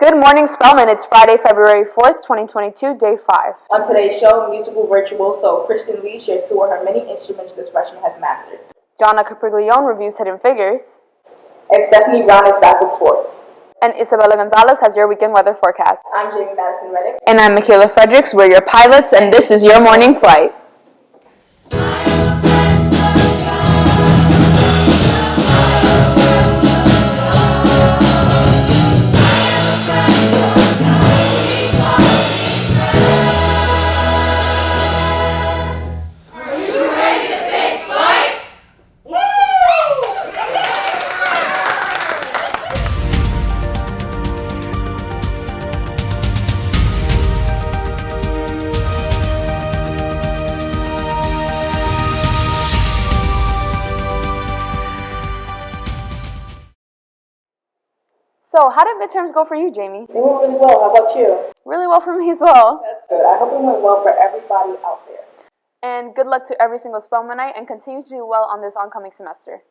Good morning, Spellman. It's Friday, February 4th, 2022, day 5. On today's show, musical virtuoso Kristin shares two of her many instruments this freshman has mastered. Gianna Capriglione reviews Hidden Figures. And Stephanie Brown is back with sports. And Isabella Gonzalez has your weekend weather forecast. I'm Jayme-Madison Reddick. And I'm Makayla Fredericks. We're your pilots, and this is your morning flight. So, how did midterms go for you, Jamie? They went really well. How about you? Really well for me as well. That's good. I hope it went well for everybody out there. And good luck to every single Spellmanite, and continue to do well on this oncoming semester.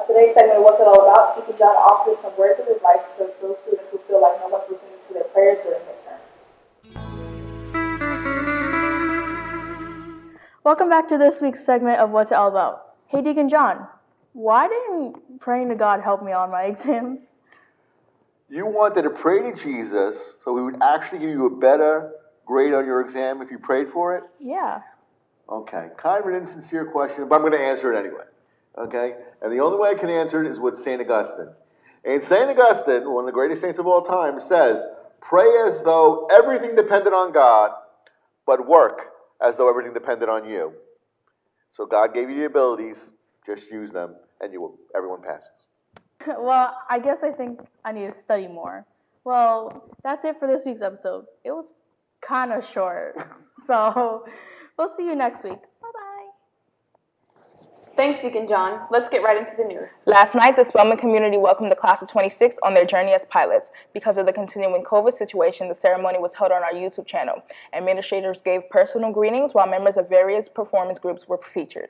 Today's segment of What's It All About, Deacon John offers some words of advice to those students who feel like no one's listening to their prayers during midterms. Welcome back to this week's segment of What's It All About. Hey, Deacon John, why didn't praying to God help me on my exams? You wanted to pray to Jesus so he would actually give you a better grade on your exam if you prayed for it? Yeah. Okay, kind of an insincere question, but I'm going to answer it anyway. Okay? And the only way I can answer it is with St. Augustine. And St. Augustine, one of the greatest saints of all time, says, pray as though everything depended on God, but work as though everything depended on you. So God gave you the abilities, just use them, and everyone passes. Well, I guess I think I need to study more. Well, that's it for this week's episode. It was kind of short. So, we'll see you next week. Bye-bye. Thanks, Deacon John. Let's get right into the news. Last night, the Spellman community welcomed the class of 26 on their journey as pilots. Because of the continuing COVID situation, the ceremony was held on our YouTube channel. Administrators gave personal greetings while members of various performance groups were featured.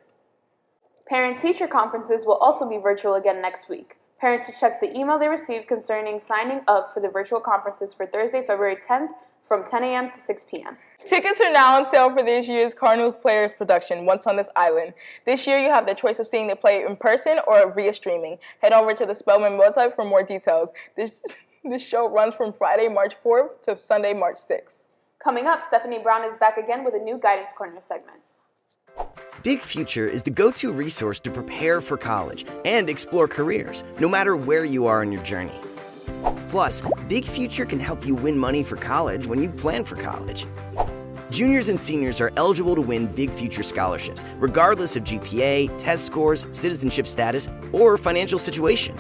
Parent-teacher conferences will also be virtual again next week. Parents should check the email they received concerning signing up for the virtual conferences for Thursday, February 10th from 10 a.m. to 6 p.m. Tickets are now on sale for this year's Cardinals Players production, Once on This Island. This year, you have the choice of seeing the play in person or via streaming. Head over to the Spellman website for more details. This show runs from Friday, March 4th to Sunday, March 6th. Coming up, Stephanie Brown is back again with a new Guidance Corner segment. Big Future is the go-to resource to prepare for college and explore careers, no matter where you are in your journey. Plus, Big Future can help you win money for college when you plan for college. Juniors and seniors are eligible to win Big Future scholarships, regardless of GPA, test scores, citizenship status, or financial situation.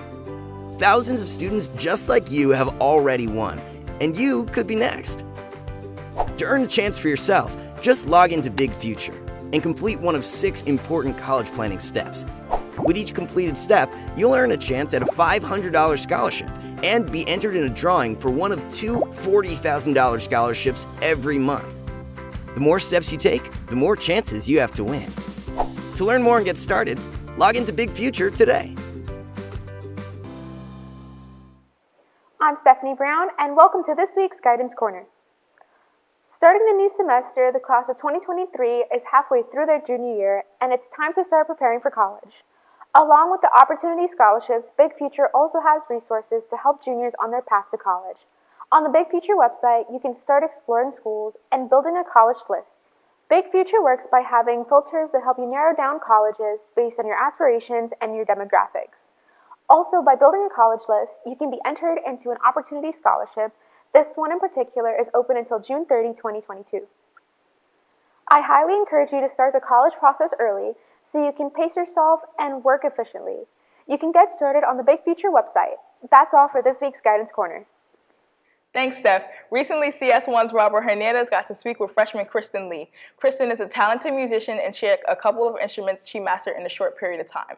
Thousands of students just like you have already won, and you could be next. To earn a chance for yourself, just log into Big Future and complete one of 6 important college planning steps. With each completed step, you'll earn a chance at a $500 scholarship and be entered in a drawing for one of 2 $40,000 scholarships every month. The more steps you take, the more chances you have to win. To learn more and get started, log into Big Future today. I'm Stephanie Brown, and welcome to this week's Guidance Corner. Starting the new semester, the class of 2023 is halfway through their junior year, and it's time to start preparing for college. Along with the Opportunity Scholarships, Big Future also has resources to help juniors on their path to college. On the Big Future website, you can start exploring schools and building a college list. Big Future works by having filters that help you narrow down colleges based on your aspirations and your demographics. Also, by building a college list, you can be entered into an Opportunity Scholarship. This one in particular is open until June 30, 2022. I highly encourage you to start the college process early so you can pace yourself and work efficiently. You can get started on the Big Future website. That's all for this week's Guidance Corner. Thanks, Steph. Recently, CS1's Robert Hernandez got to speak with freshman Kristin Lee. Kristin is a talented musician and shared a couple of instruments she mastered in a short period of time.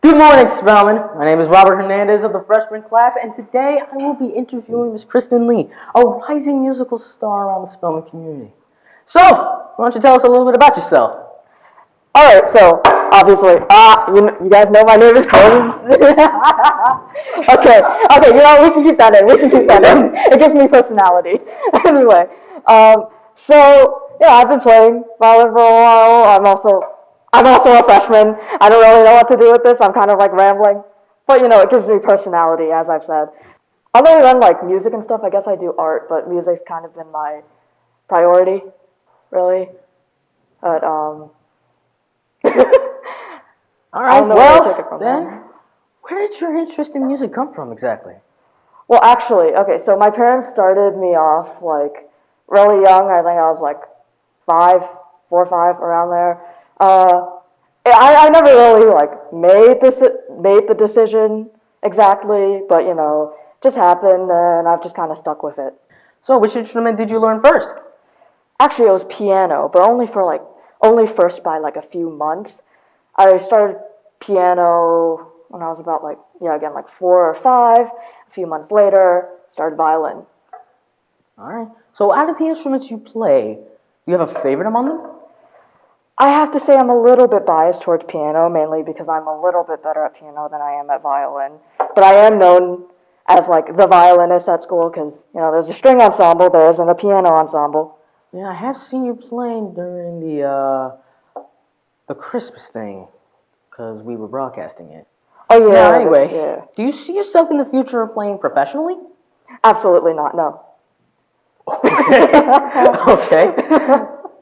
Good morning, Spellman. My name is Robert Hernandez of the freshman class, and today I will be interviewing Miss Kristin Lee, a rising musical star around the Spellman community. So, why don't you tell us a little bit about yourself? All right, so obviously. You guys know my name is Chris. Okay, we can keep that in. It gives me personality. Anyway, so yeah, I've been playing violin for a while. I'm also a freshman. I don't really know what to do with this. I'm kind of like rambling, but it gives me personality, as I've said. Other than like music and stuff, I guess I do art, but music's kind of been my priority, really. But All right. Where did your interest in music come from exactly? Well, actually, okay, so my parents started me off like really young. I think I was like 4 or 5, around there. I never really like made the decision exactly, but just happened, and I've just kind of stuck with it. So, which instrument did you learn first? Actually, it was piano, but only first by like a few months. I started piano when I was about like 4 or 5. A few months later, started violin. All right. So, out of the instruments you play, do you have a favorite among them? I have to say I'm a little bit biased towards piano, mainly because I'm a little bit better at piano than I am at violin. But I am known as like the violinist at school because there's a string ensemble, there isn't a piano ensemble. Yeah, I have seen you playing during the Christmas thing because we were broadcasting it. Oh yeah. Now, anyway, do you see yourself in the future playing professionally? Absolutely not. No. Okay.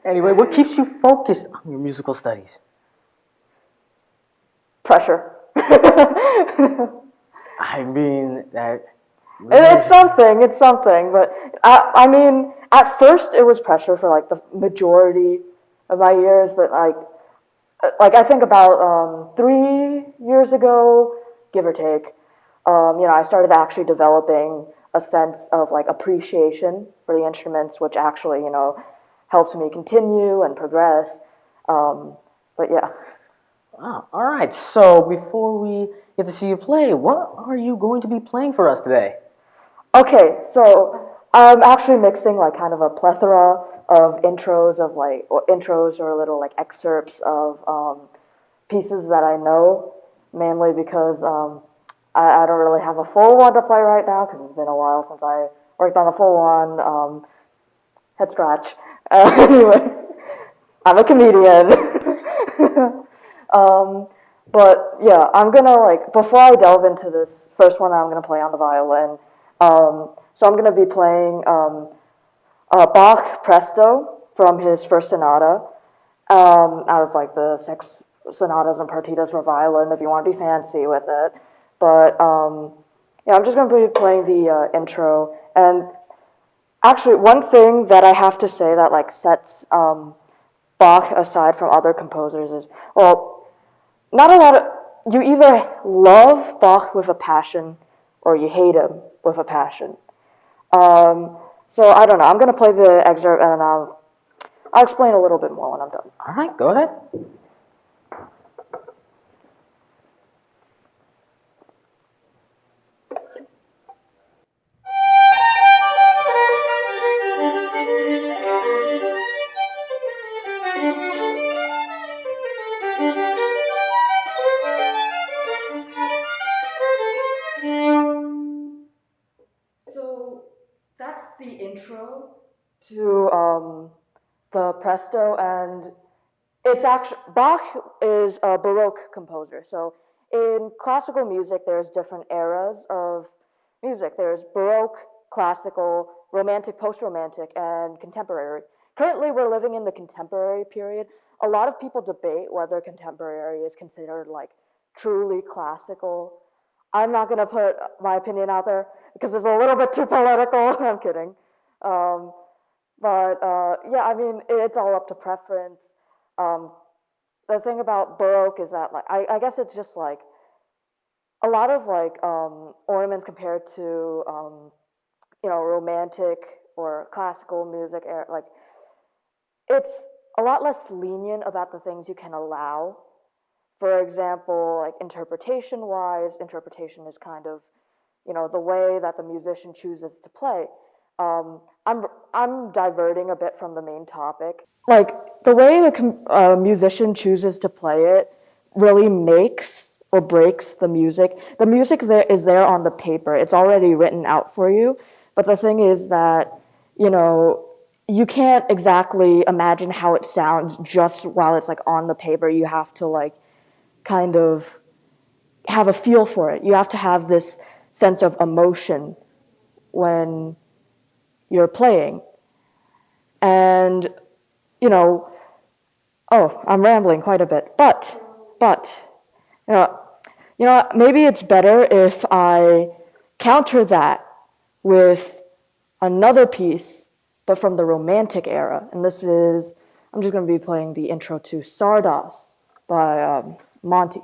Anyway, what keeps you focused on your musical studies? Pressure. I mean, that... It's something, but I mean, at first it was pressure for like the majority of my years, but like I think about 3 years ago, give or take, I started actually developing a sense of like appreciation for the instruments, which actually, helps me continue and progress. But yeah. Wow. All right. So before we get to see you play, what are you going to be playing for us today? Okay, so I'm actually mixing like kind of a plethora of intros or little like excerpts of pieces that I know, mainly because I don't really have a full one to play right now because it's been a while since I worked on a full one. Head scratch. Anyway, I'm a comedian. But yeah, I'm gonna before I delve into this first one, I'm gonna play on the violin. So I'm gonna be playing Bach Presto from his first sonata, out of like the 6 sonatas and partitas for violin, if you want to be fancy with it. But yeah, I'm just gonna be playing the intro. And actually, one thing that I have to say that like sets Bach aside from other composers is, well, not a lot of, you either love Bach with a passion or you hate him with a passion. So I don't know, I'm going to play the excerpt and I'll explain a little bit more when I'm done. All right, go ahead. So that's the intro to the Presto, and it's actually, Bach is a Baroque composer. So in classical music, there's different eras of music. There's Baroque, classical, romantic, post-romantic, and contemporary. Currently, we're living in the contemporary period. A lot of people debate whether contemporary is considered like truly classical. I'm not going to put my opinion out there because it's a little bit too political. I'm kidding. But yeah, I mean, it's all up to preference. The thing about Baroque is that, like, I guess it's just like a lot of like ornaments compared to romantic or classical music. Like, it's a lot less lenient about the things you can allow. For example, like interpretation-wise, interpretation is kind of the way that the musician chooses to play. I'm diverting a bit from the main topic. Like the way the musician chooses to play it really makes or breaks the music. The music is there on the paper. It's already written out for you. But the thing is that, you can't exactly imagine how it sounds just while it's like on the paper. You have to like kind of have a feel for it. You have to have this sense of emotion when you're playing. And, I'm rambling quite a bit, but, maybe it's better if I counter that with another piece, but from the Romantic era. And I'm just going to be playing the intro to Sardas by Monty.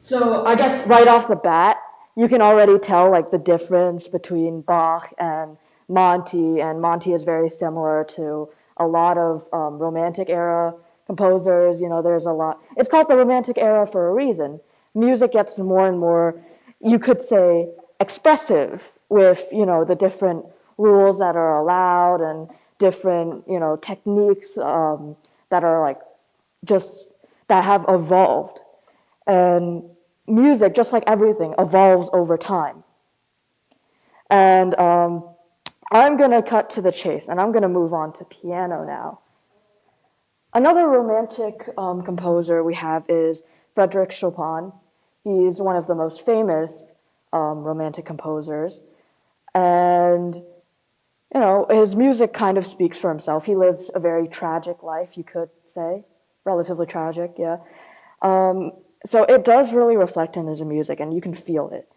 So I guess right off the bat, you can already tell like the difference between Bach and Monty is very similar to a lot of Romantic era composers. There's a lot. It's called the Romantic era for a reason. Music gets more and more, you could say, expressive with the different rules that are allowed and different techniques that are like just that have evolved. And music, just like everything, evolves over time. And I'm going to cut to the chase, and I'm going to move on to piano now. Another Romantic composer we have is Fredericks Chopin. He's one of the most famous Romantic composers. And, his music kind of speaks for himself. He lived a very tragic life, you could say. Relatively tragic, yeah. So it does really reflect in his music, and you can feel it.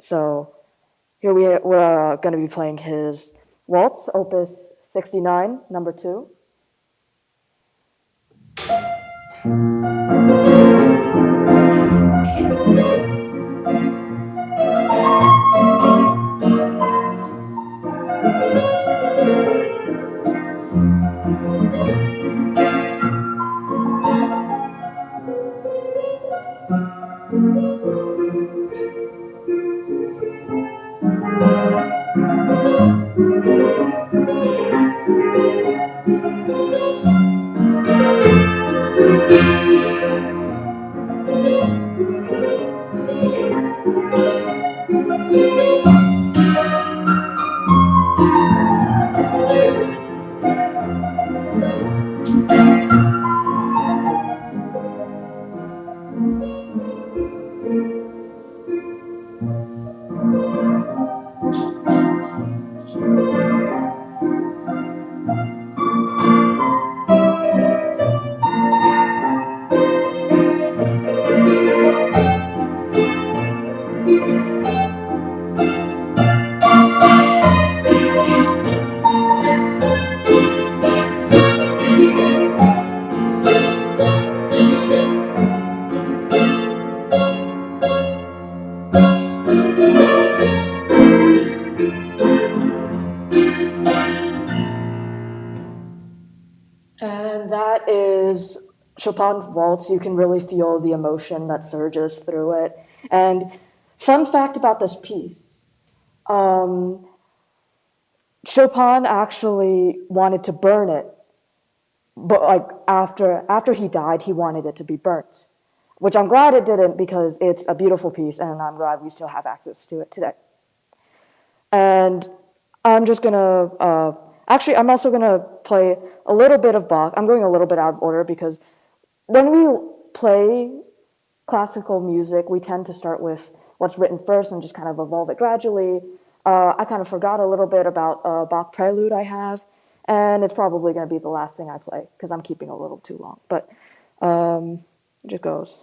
So here we're going to be playing his waltz, Opus 69, number 2. That is Chopin Waltz. You can really feel the emotion that surges through it. And fun fact about this piece, Chopin actually wanted to burn it, but like after he died, he wanted it to be burnt, which I'm glad it didn't because it's a beautiful piece and I'm glad we still have access to it today. And I'm just gonna, actually I'm also gonna play a little bit of Bach. I'm going a little bit out of order because when we play classical music, we tend to start with what's written first and just kind of evolve it gradually. I kind of forgot a little bit about a Bach prelude I have, and it's probably going to be the last thing I play because I'm keeping a little too long, but it just goes.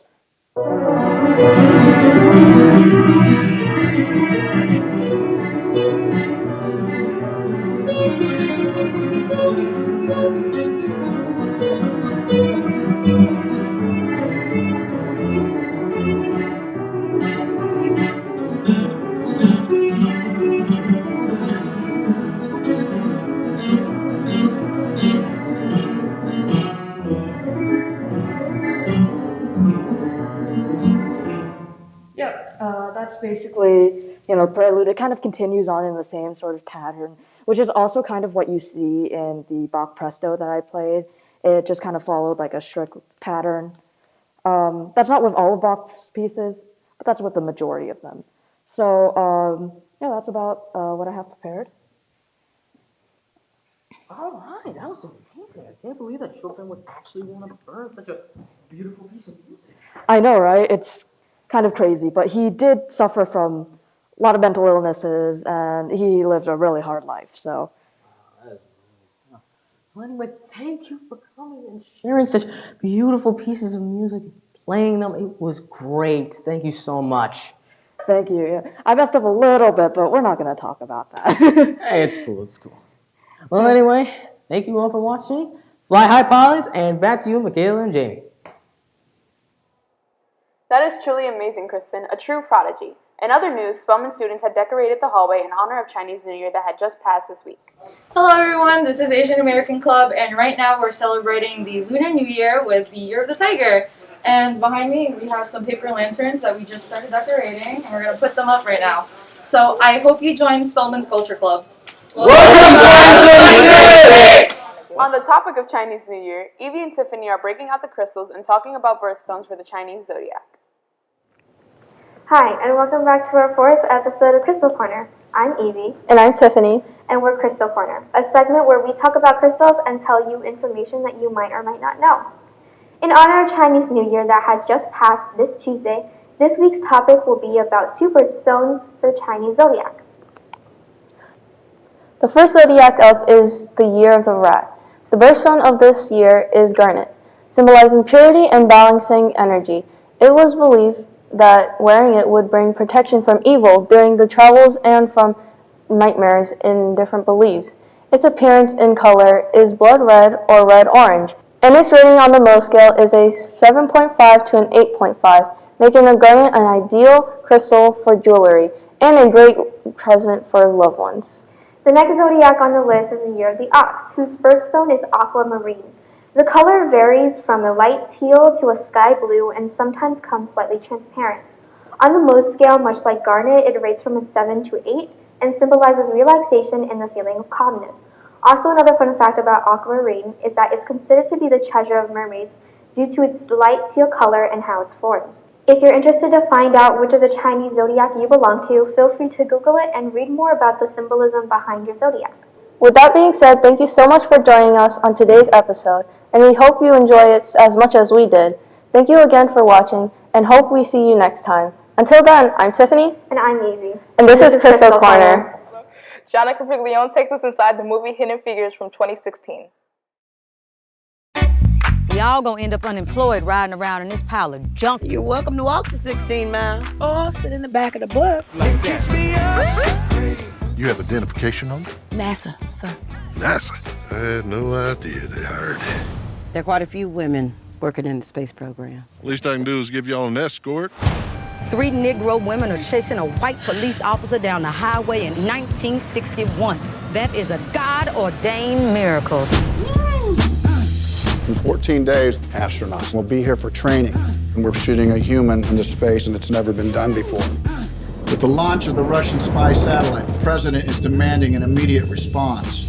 That's basically, prelude. It kind of continues on in the same sort of pattern, which is also kind of what you see in the Bach Presto that I played. It just kind of followed like a strict pattern. That's not with all of Bach's pieces, but that's with the majority of them. So, yeah, that's about what I have prepared. All right, that was amazing. I can't believe that Chopin would actually want to burn such a beautiful piece of music. I know, right? It's kind of crazy, but he did suffer from a lot of mental illnesses, and he lived a really hard life, so. Well, anyway, thank you for coming and sharing such beautiful pieces of music, playing them. It was great. Thank you so much. Thank you. Yeah. I messed up a little bit, but we're not going to talk about that. Hey, it's cool, it's cool. Well, anyway, thank you all for watching. Fly high, pilots, and back to you, Makayla and Jayme. That is truly amazing, Kristin, a true prodigy. In other news, Spellman students had decorated the hallway in honor of Chinese New Year that had just passed this week. Hello everyone, this is Asian American Club, and right now we're celebrating the Lunar New Year with the Year of the Tiger. And behind me we have some paper lanterns that we just started decorating, and we're going to put them up right now. So I hope you join Spellman's culture clubs. On the topic of Chinese New Year, Evie and Tiffany are breaking out the crystals and talking about birthstones for the Chinese zodiac. Hi, and welcome back to our 4th episode of Crystal Corner. I'm Evie. And I'm Tiffany. And we're Crystal Corner, a segment where we talk about crystals and tell you information that you might or might not know. In honor of Chinese New Year that had just passed this Tuesday, this week's topic will be about 2 birthstones for the Chinese zodiac. The first zodiac up is the Year of the Rat. The birthstone of this year is garnet, symbolizing purity and balancing energy. It was believed that wearing it would bring protection from evil during the travels and from nightmares in different beliefs. Its appearance in color is blood red or red-orange, and its rating on the Mohs scale is a 7.5 to an 8.5, making the garnet an ideal crystal for jewelry and a great present for loved ones. The next zodiac on the list is the Year of the Ox, whose birthstone is aquamarine. The color varies from a light teal to a sky blue and sometimes comes slightly transparent. On the Mohs scale, much like garnet, it rates from a 7 to 8 and symbolizes relaxation and the feeling of calmness. Also, another fun fact about aquamarine is that it's considered to be the treasure of mermaids due to its light teal color and how it's formed. If you're interested to find out which of the Chinese zodiac you belong to, feel free to Google it and read more about the symbolism behind your zodiac. With that being said, thank you so much for joining us on today's episode, and we hope you enjoy it as much as we did. Thank you again for watching, and hope we see you next time. Until then, I'm Tiffany. And I'm Evie. And this is Crystal Corner. Gianna Capriglione takes us inside the movie Hidden Figures from 2016. Y'all gonna end up unemployed riding around in this pile of junk. You're welcome to walk the 16 miles or sit in the back of the bus. You have identification on them? NASA, sir. NASA? I had no idea they hired. There are quite a few women working in the space program. Least I can do is give y'all an escort. 3 Negro women are chasing a white police officer down the highway in 1961. That is a God-ordained miracle. In 14 days, astronauts will be here for training. And we're shooting a human into space, and it's never been done before. With the launch of the Russian spy satellite, the president is demanding an immediate response.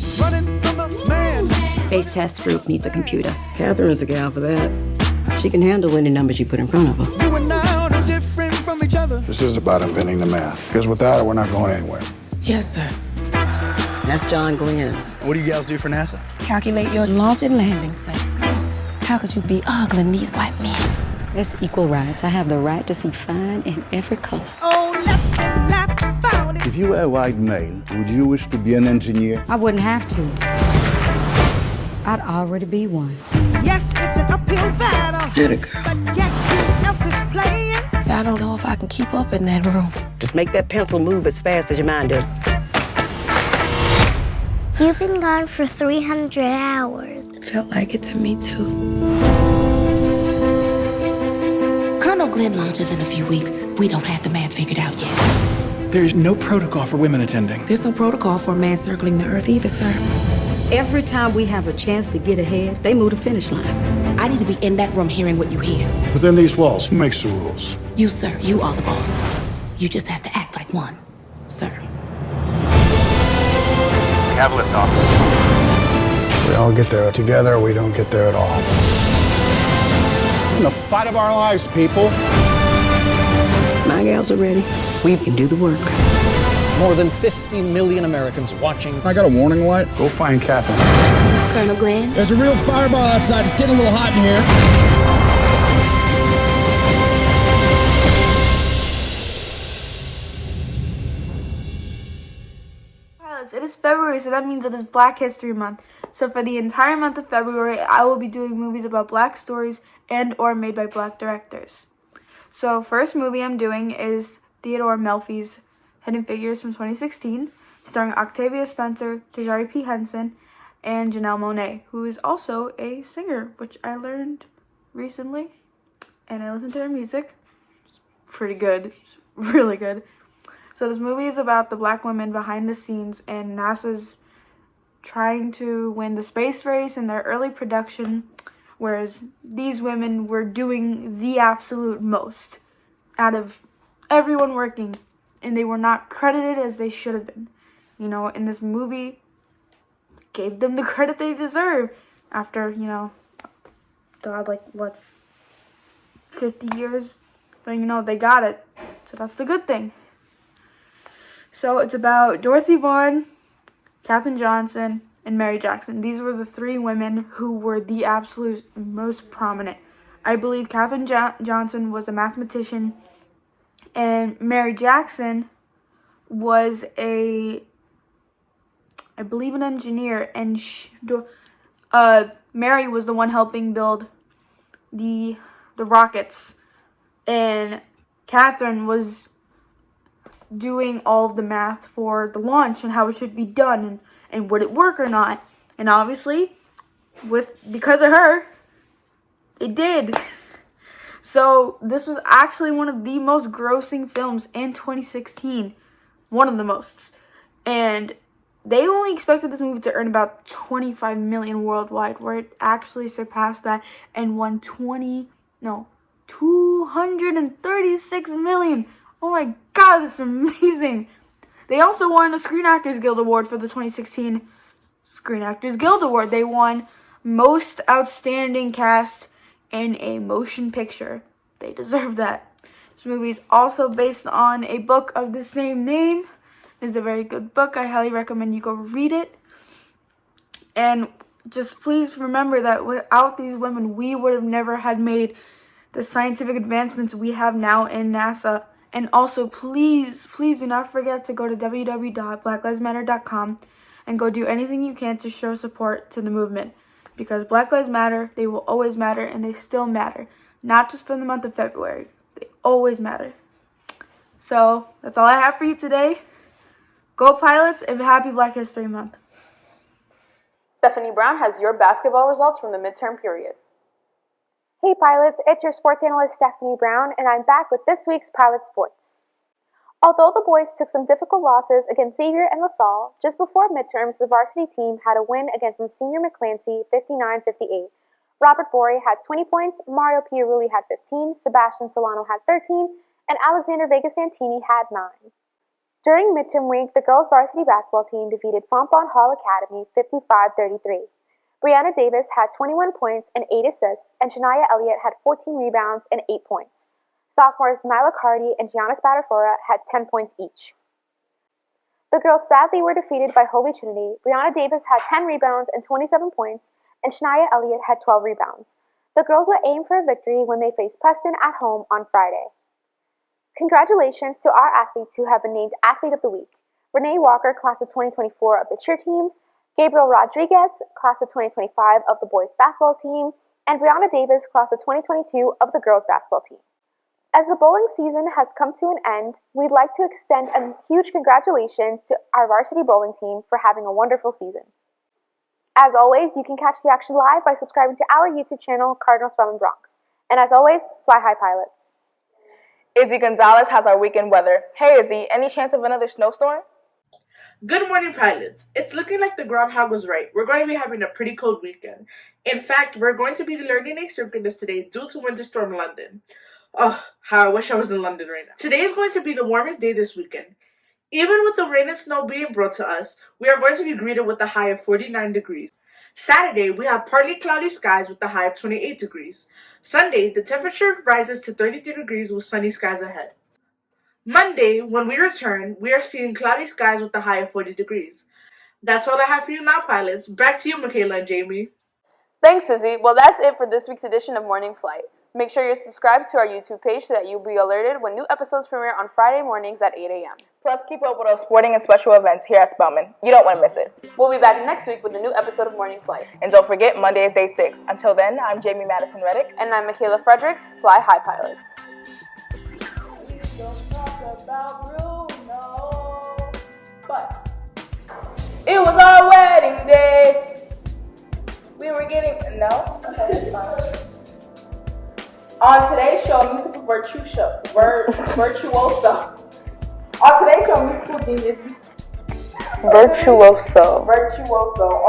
Space Test Group needs a computer. Catherine's the gal for that. She can handle any numbers you put in front of her. This is about inventing the math, because without it, we're not going anywhere. Yes, sir. That's John Glenn. What do you gals do for NASA? Calculate your launch and landing site. How could you be ogling these white men? It's equal rights. I have the right to see fine in every color. If you were a white male, would you wish to be an engineer? I wouldn't have to. I'd already be one. Yes, it's an uphill battle. Hit it, girl. But guess who else is playing? I don't know if I can keep up in that room. Just make that pencil move as fast as your mind does. You've been gone for 300 hours. It felt like it to me, too. Colonel Glenn launches in a few weeks. We don't have the math figured out yet. There's no protocol for women attending. There's no protocol for a man circling the Earth either, sir. Every time we have a chance to get ahead, they move the finish line. I need to be in that room hearing what you hear. Within these walls, who makes the rules? You, sir. You are the boss. You just have to act like one, sir. Have liftoff. We all get there together, or we don't get there at all. In the fight of our lives, people. My gals are ready. We can do the work. More than 50 million Americans watching. I got a warning light. Go find Catherine. Colonel Glenn? There's a real fireball outside. It's getting a little hot in here. It is February, so that means it is Black History Month. So for the entire month of February, I will be doing movies about Black stories and or made by Black directors. So first movie I'm doing is Theodore Melfi's Hidden Figures from 2016, starring Octavia Spencer, Taraji P. Henson, and Janelle Monáe, who is also a singer, which I learned recently, and I listened to her music. It's pretty good. It's really good. So this movie is about the Black women behind the scenes, and NASA's trying to win the space race in their early production, whereas these women were doing the absolute most out of everyone working, and they were not credited as they should have been. You know, in this movie, gave them the credit they deserve after, you know, God, like, what, 50 years? But, you know, they got it, so that's the good thing. So it's about Dorothy Vaughan, Katherine Johnson, and Mary Jackson. These were the three women who were the absolute most prominent. I believe Katherine Johnson was a mathematician, and Mary Jackson was I believe an engineer, and Mary was the one helping build the rockets, and Katherine was doing all of the math for the launch and how it should be done and would it work or not. And obviously, because of her, it did. So this was actually one of the most grossing films in 2016. One of the most. And they only expected this movie to earn about 25 million worldwide, where it actually surpassed that and won 236 million. Oh my God, that's amazing. They also won a Screen Actors Guild Award for the 2016 Screen Actors Guild Award. They won Most Outstanding Cast in a Motion Picture. They deserve that. This movie is also based on a book of the same name. It's a very good book. I highly recommend you go read it. And just please remember that without these women, we would have never had made the scientific advancements we have now in NASA. And also, please do not forget to go to www.blacklivesmatter.com and go do anything you can to show support to the movement. Because Black Lives Matter, they will always matter, and they still matter. Not just for the month of February. They always matter. So, that's all I have for you today. Go Pilots, and happy Black History Month. Stephanie Brown has your basketball results from the midterm period. Hey Pilots, it's your sports analyst Stephanie Brown, and I'm back with this week's Pilot Sports. Although the boys took some difficult losses against Xavier and LaSalle, just before midterms, the varsity team had a win against Monsignor McClancy 59-58. Robert Borey had 20 points, Mario Pierulli had 15, Sebastian Solano had 13, and Alexander Vega Santini had 9. During midterm week, the girls' varsity basketball team defeated Fontbonne Hall Academy 55-33. Brianna Davis had 21 points and 8 assists, and Shania Elliott had 14 rebounds and 8 points. Sophomores Nyla Cardi and Gianna Spadafora had 10 points each. The girls sadly were defeated by Holy Trinity. Brianna Davis had 10 rebounds and 27 points, and Shania Elliott had 12 rebounds. The girls will aim for a victory when they face Preston at home on Friday. Congratulations to our athletes who have been named Athlete of the Week. Renee Walker, class of 2024 of the cheer team, Gabriel Rodriguez, class of 2025 of the boys basketball team, and Brianna Davis, class of 2022 of the girls basketball team. As the bowling season has come to an end, we'd like to extend a huge congratulations to our varsity bowling team for having a wonderful season. As always, you can catch the action live by subscribing to our YouTube channel, Cardinal Spellman Bronx. And as always, fly high, pilots. Izzy Gonzalez has our weekend weather. Hey Izzy, any chance of another snowstorm? Good morning, pilots. It's looking like the groundhog was right. We're going to be having a pretty cold weekend. In fact, we're going to be learning asynchronous today due to Winter Storm London. Oh, how I wish I was in London right now. Today is going to be the warmest day this weekend. Even with the rain and snow being brought to us, we are going to be greeted with a high of 49 degrees. Saturday, we have partly cloudy skies with a high of 28 degrees. Sunday, the temperature rises to 33 degrees with sunny skies ahead. Monday, when we return, we are seeing cloudy skies with a high of 40 degrees. That's all I have for you now, pilots. Back to you, Makayla and Jayme. Thanks, Izzy. Well, that's it for this week's edition of Morning Flight. Make sure you're subscribed to our YouTube page so that you'll be alerted when new episodes premiere on Friday mornings at 8 a.m. Plus, keep up with our sporting and special events here at Spellman. You don't want to miss it. We'll be back next week with a new episode of Morning Flight. And don't forget, Monday is day 6. Until then, I'm Jayme-Madison Reddick. And I'm Makayla Fredericks. Fly high, pilots. Don't talk about Bruno, but it was our wedding day. We were getting... No? Okay, fine. On today's show, musical virtuoso. On today's show, musical genius. Virtuoso.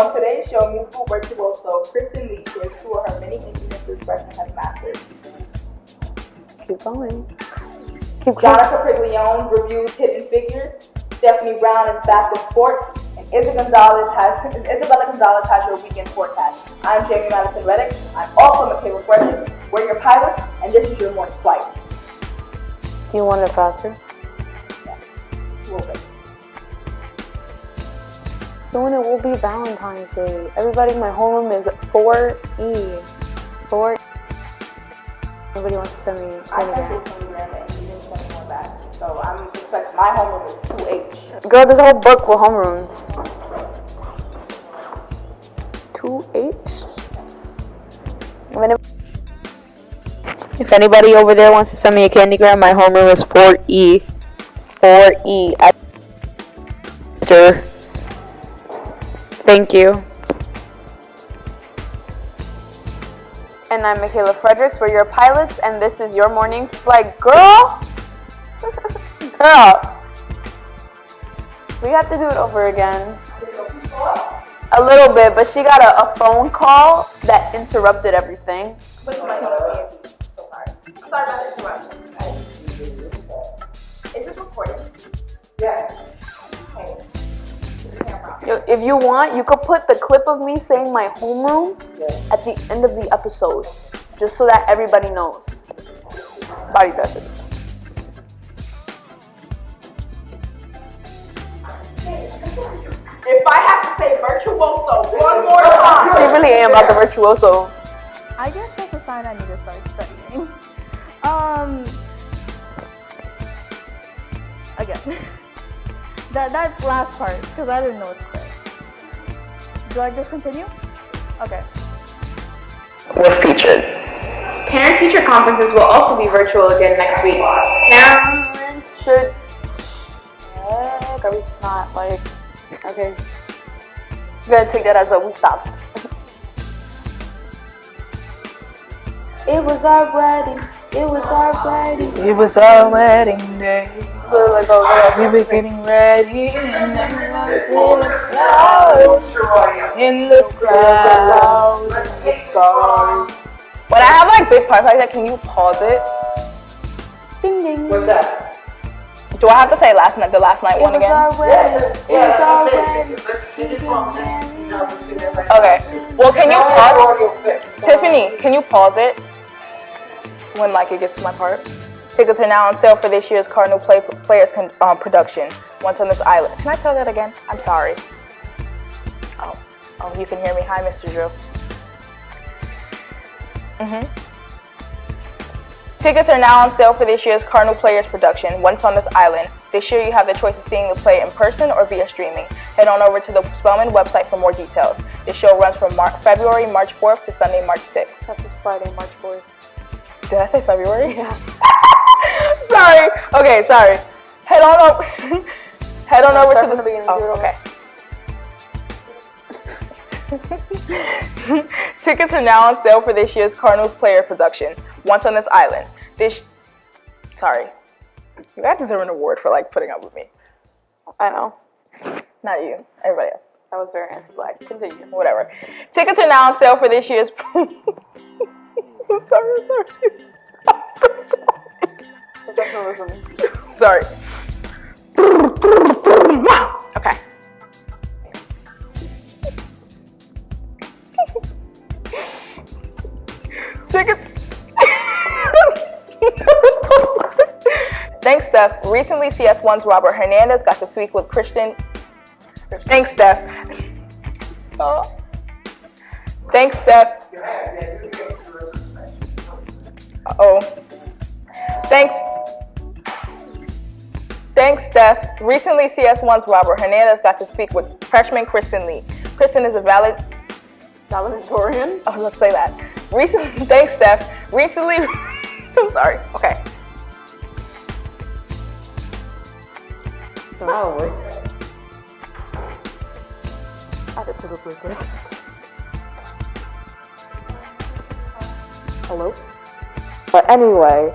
On today's show, musical virtuoso, Kristin Lee shares 2 of her many instruments freshmen have mastered. Keep going. Gianna Capriglione reviews Hidden Figures. Stephanie Brown is back with sports. And Isabella Gonzalez has your weekend forecast. I'm Jayme-Madison Reddick. I'm also Makayla Fredericks. We're your pilots, and this is your morning flight. You want it faster? Yeah, a little bit. Soon it will be Valentine's Day. Everybody in my homeroom is 4E. 4. Nobody wants to send me I sent you a telegram and you didn't send me one back. So I'm expecting my homeroom is 2H. Girl, there's a whole book with homerooms. 2H? If anybody over there wants to send me a candygram, my homeroom is 4E. 4E. Sure. Thank you. And I'm Makayla Fredericks. We're your pilots, and this is your morning flight. Girl! Girl! We have to do it over again. A little bit, but she got a phone call that interrupted everything. Sorry about the interruption, guys. Is this recording? Yes. Okay. If you want, you could put the clip of me saying my homeroom at the end of the episode, just so that everybody knows. Body does it. If I have to say virtuoso one more time. She really am about the virtuoso. I guess that's a sign I need to start studying. Again. That last part, because I didn't know what to say. Do I just continue? Okay. What's featured? Parent-teacher conferences will also be virtual again next week. Parents should check. Are we just not like, okay. We're gonna take that as a we stopped. It was our wedding. It was our wedding. It was our wedding day. We were getting ready, and then I was in the clouds. the sky. When I have like big parts like that, can you pause it? Ding ding. What's that? Do I have to say the last night one again? Okay. Well, can you pause? Tiffany, can you pause it when like it gets to my part? Tickets are now on sale for this year's Cardinal Players production, Once on This Island. Can I tell that again? I'm sorry. Oh, you can hear me. Hi, Mr. Drew. Tickets are now on sale for this year's Cardinal Players production, Once on This Island. This year you have the choice of seeing the play in person or via streaming. Head on over to the Spellman website for more details. The show runs from February March 4th to Sunday, March 6th. That's this Friday, March 4th. Did I say February? Yeah. Sorry. Okay, sorry. Head on over. Head on over to the beginning. Oh, okay. Tickets are now on sale for this year's Cardinals player production, Once on This Island. Sorry. You guys deserve an award for like putting up with me. I know. Not you. Everybody else. That was very anti-black. Continue. Whatever. Tickets are now on sale for this year's... I'm sorry. Professionalism. Sorry. Okay. Tickets. Thanks, Steph. Recently, CS1's Robert Hernandez got to speak with Kristin. Thanks, Steph. Stop. Thanks, Steph. Thanks, Steph. Recently, CS1's Robert Hernandez got to speak with freshman Kristin Lee. Kristin is a valedictorian. Oh, let's say that. Thanks, Steph. Recently, I'm sorry. Okay. Probably. Add it to the bloopers. Hello? But anyway,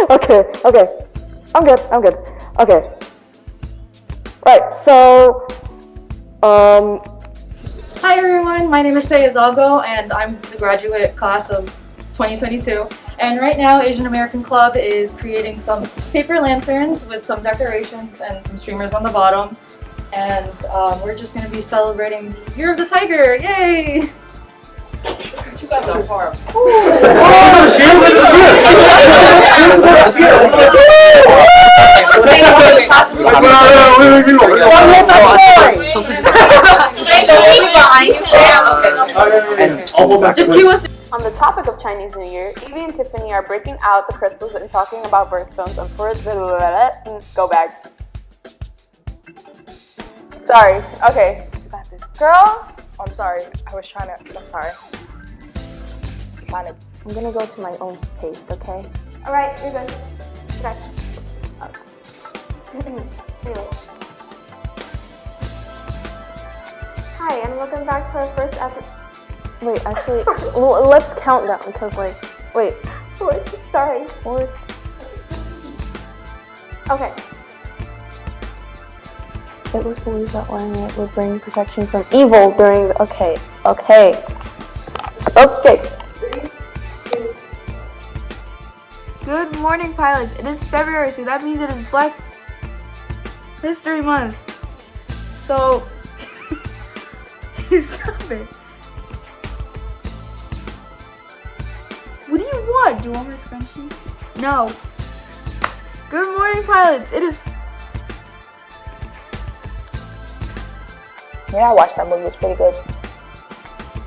okay. I'm good. Okay. Right, so, Hi everyone, my name is Faye Azalgo and I'm the graduate class of 2022. And right now, Asian American Club is creating some paper lanterns with some decorations and some streamers on the bottom. And we're just going to be celebrating the Year of the Tiger. Yay! You guys are horrible. Just cue us. On the topic of Chinese New Year, Evie and Tiffany are breaking out the crystals and talking about birthstones and go back. Sorry. Okay. You got this. Girl. I'm sorry. I'm sorry. I'm gonna go to my own pace, okay? Alright, you're good. Okay. Anyway. Hi, and welcome back to our first episode. Wait, actually, let's count down because, like, wait. Sorry. 4. Okay. It was believed that wearing it would bring protection from evil during the... Okay. Good morning, pilots. It is February, so that means it is Black History Month. So, stop it. What do you want? Do you want me to scrunchie? No. Good morning, pilots. It is... Yeah, I watched that movie. It was pretty good.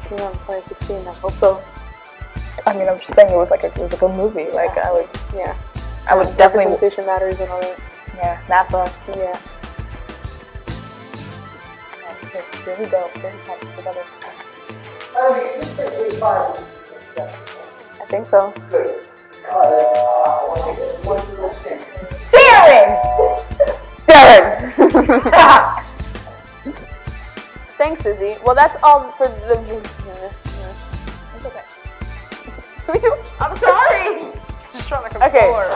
Came out in 2016. I hope so. I mean, I'm just saying it was a good movie. Like, I would definitely... Representation matters and all that. Yeah, NASA. Yeah. Here we go. I think so. Darren! Thanks, Izzy. Well, that's all for the... It's okay. I'm sorry! Just trying to console her.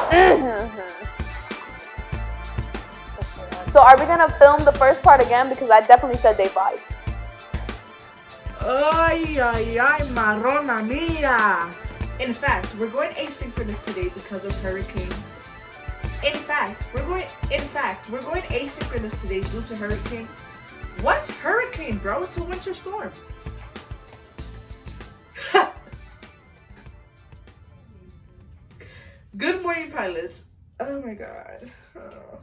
So are we gonna film the first part again? Because I definitely said day 5. Ay, ay, ay, marrona mia. In fact, we're going asynchronous today because of hurricane. In fact, we're going asynchronous today due to hurricane. What hurricane, bro? It's a winter storm. Good morning, pilots. Oh my god. Oh.